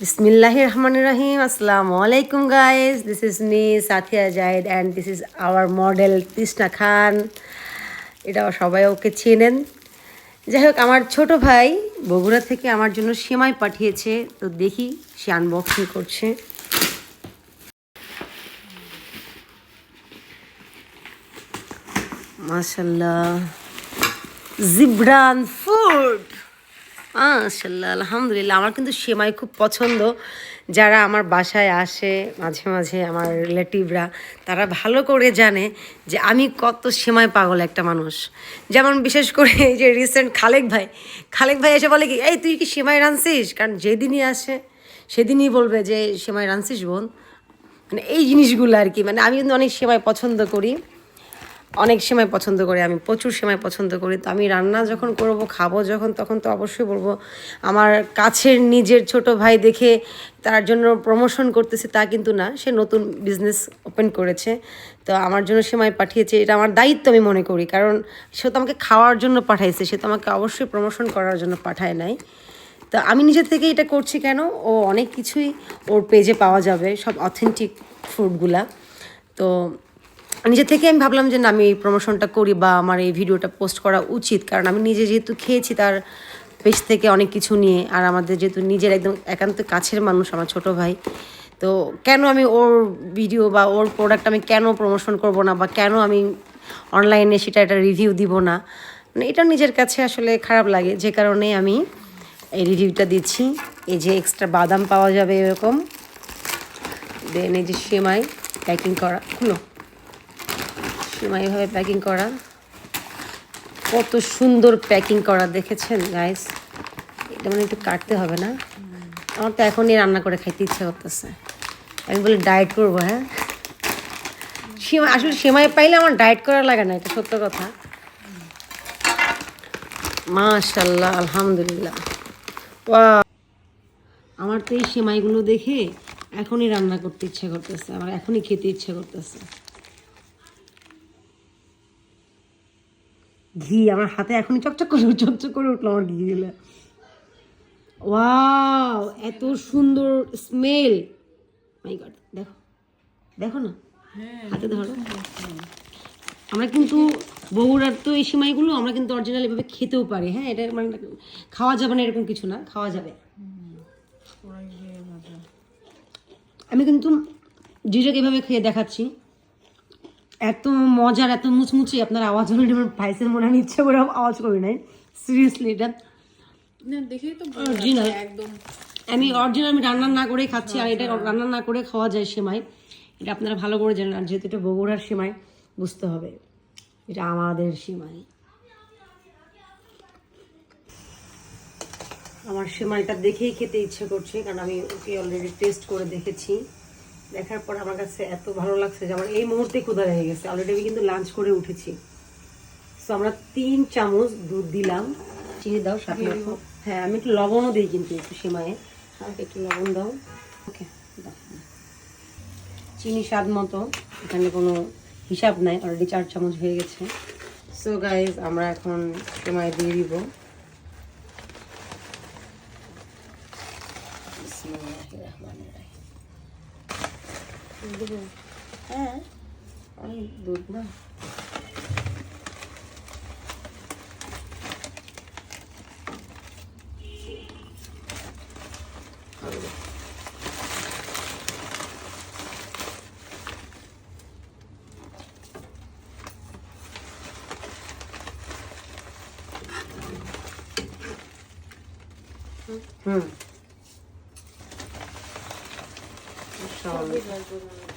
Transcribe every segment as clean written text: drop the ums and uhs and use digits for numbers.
Bismillahirrahmanirrahim. Assalamu alaikum guys. This is me Sathia Jaid and this is our model Tishna Khan. এটা সবাই ওকে চেনেন। যাই হোক আমার ছোট ভাই বগুড়া থেকে আমার জন্য সেমাই পাঠিয়েছে, তো দেখি সে আনবক্সিং করছে। মাশাআল্লাহ, জিব্রান ফুড। মাশাআল্লাহ, আলহামদুলিল্লাহ। আমার কিন্তু সেমাই খুব পছন্দ। যারা আমার বাসায় আসে মাঝে মাঝে আমার রিলেটিভরা, তারা ভালো করে জানে যে আমি কত সেমাই পাগল একটা মানুষ। যেমন বিশেষ করে এই যে রিসেন্ট খালেক ভাই এসে বলে কি, এই তুই কি সেমাই রাঁধছিস? কারণ যেদিনই আসে সেদিনই বলবে যে সেমাই রাঁধছিস বোন। মানে এই জিনিসগুলো আর কি। মানে আমি কিন্তু অনেক সেমাই পছন্দ করি, আমি প্রচুর সেমাই পছন্দ করি। তো আমি রান্না যখন করব, খাবো যখন, তখন তো অবশ্যই বলবো। আমার কাছের নিজের ছোট ভাই দেখে তার জন্য প্রমোশন করতেছে তা কিন্তু না, সে নতুন বিজনেস ওপেন করেছে, তো আমার জন্য সেমাই পাঠিয়েছে। এটা আমার দায়িত্ব আমি মনে করি, কারণ সে তো আমাকে খাওয়ার জন্য পাঠাইছে, সে তো আমাকে অবশ্যই প্রমোশন করার জন্য পাঠায় নাই। তো আমি নিজে থেকে এটা করছি কেন, ও অনেক কিছুই ওর পেজে পাওয়া যাবে, সব অথেন্টিক ফুডগুলা। তো নিজে থেকে আমি ভাবলাম যে না, আমি এই প্রমোশনটা করি বা আমার এই ভিডিওটা পোস্ট করা উচিত, কারণ আমি নিজে যেহেতু খেয়েছি তার পেজ থেকে অনেক কিছু নিয়ে, আর আমাদের যেহেতু নিজের একদম একান্ত কাছের মানুষ আমার ছোট ভাই, তো কেন আমি ওর ভিডিও বা ওর প্রোডাক্ট আমি কেন প্রমোশন করব না, বা কেন আমি অনলাইনে সেটা একটা রিভিউ দিব না, মানে এটা নিজের কাছে আসলে খারাপ লাগে, যে কারণে আমি এই রিভিউটা দিচ্ছি। এই যে এক্সট্রা বাদাম পাওয়া যাবে এরকম, দেন এই যে সেমাই প্যাকিং করা, সেমাই এভাবে প্যাকিং করা, কত সুন্দর প্যাকিং করা দেখেছেন গাইস। এটা মানে একটু কাটতে হবে না? আমার তো এখনই রান্না করে খাইতে ইচ্ছা করতেছে। আমি বলি ডায়েট করবো, হ্যাঁ আসলে সেমাই পাইলে আমার ডায়েট করা লাগে না, এটা সত্য কথা। মাশাআল্লাহ, আলহামদুলিল্লাহ। আমার তো এই সেমাইগুলো দেখে এখনই রান্না করতে ইচ্ছা করতেছে, আমার এখনই খেতে ইচ্ছা করতেছে। ঘি আমার হাতে এখনই চকচক করে উঠলো আমার ঘি দিলে। ওয়াও, এত সুন্দর স্মেল, মাই গড। দেখো দেখো না, হাতে ধরো। আমরা কিন্তু বগুড়ার তো এই সিমাইগুলো আমরা কিন্তু অরিজিনাল এভাবে খেতেও পারি, হ্যাঁ। এটা মানে খাওয়া যাবে না এরকম কিছু না, খাওয়া যাবে। আমি কিন্তু জিজাকে এভাবে খেয়ে দেখাচ্ছি, এত মজার, এত মুচমুচি। আপনার আওয়াজ হলে আমার ভাইসের মনে হয় ইচ্ছে করে আওয়াজ করি নাই, সিরিয়াসলি। এটা অরিজিনাল একদম। আমি অরিজিনাল, আমি রান্না না করেই খাচ্ছি, আর এটা রান্না না করে খাওয়া যায় সেমাই, এটা আপনারা ভালো করে জানেন। আর যেহেতু এটা বগুড়ার সেমাই, বুঝতে হবে এটা আমাদের সেমাই। আমার সেমাইটা দেখেই খেতে ইচ্ছে করছে, কারণ আমি ওকে অলরেডি টেস্ট করে দেখেছি। দেখার পর আমার কাছে এত ভালো লাগছে যে আমার এই মুহূর্তে ক্ষুধা লেগে গেছে। অলরেডি আমি কিন্তু লাঞ্চ করে উঠেছি। সো আমরা 3 চামচ দুধ দিলাম। চিনি দাও স্বাদ মতো। হ্যাঁ, আমি একটু লবণও দিই কিন্তু একটু সেমাইয়ে, আমাকে একটু লবণ দাও। ওকে, দাও। চিনি স্বাদ মতো, এখানে কোনো হিসাব নাই, অলরেডি 4 চামচ হয়ে গেছে। সো গাইজ, আমরা এখন সেমাই দিয়ে দিব। হ্যাঁ, অনেক দুধ না।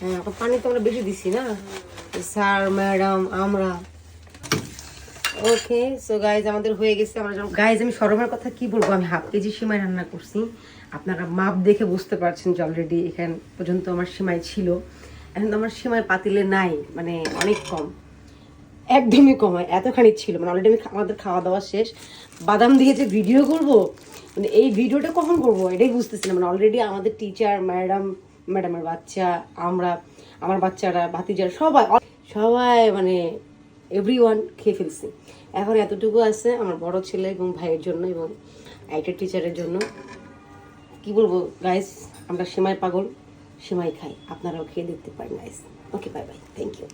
হ্যাঁ, পানি তো আমরা বেশি দিছি না স্যার, ম্যাডাম, আমরা। ওকে, সো গাইজ, আমাদের হয়ে গেছে। আমরা গাইজ, আমি শরমের কথা কি বলবো, আমি হাফ কেজি সেমাই রান্না করছি। আপনারা মাপ দেখে বুঝতে পারছেন যে অলরেডি এখান পর্যন্ত আমার সেমাই ছিল। এখন তো আমার সেমাই পাতিলে নাই, মানে অনেক কম, একদমই কম হয়, এতখানি ছিল। মানে অলরেডি আমাদের খাওয়া দাওয়া শেষ। বাদাম দিয়ে যে ভিডিও করব, মানে এই ভিডিওটা কখন করব এটাই বুঝতেছি না। মানে অলরেডি আমাদের টিচার, ম্যাডামের বাচ্চা, আমরা, আমার বাচ্চারা, ভাতিজারা, সবাই মানে এভরিওয়ান খেয়ে ফেলছি। এখন এতটুকু আছে আমার বড় ছেলে এবং ভাইয়ের জন্য এবং একটা টিচারের জন্য। কি বলবো গাইস, আমরা সেমাই পাগল, সেমাই খাই, আপনারাও খেয়ে দেখতে পারেন guys. Okay, bye bye, thank you.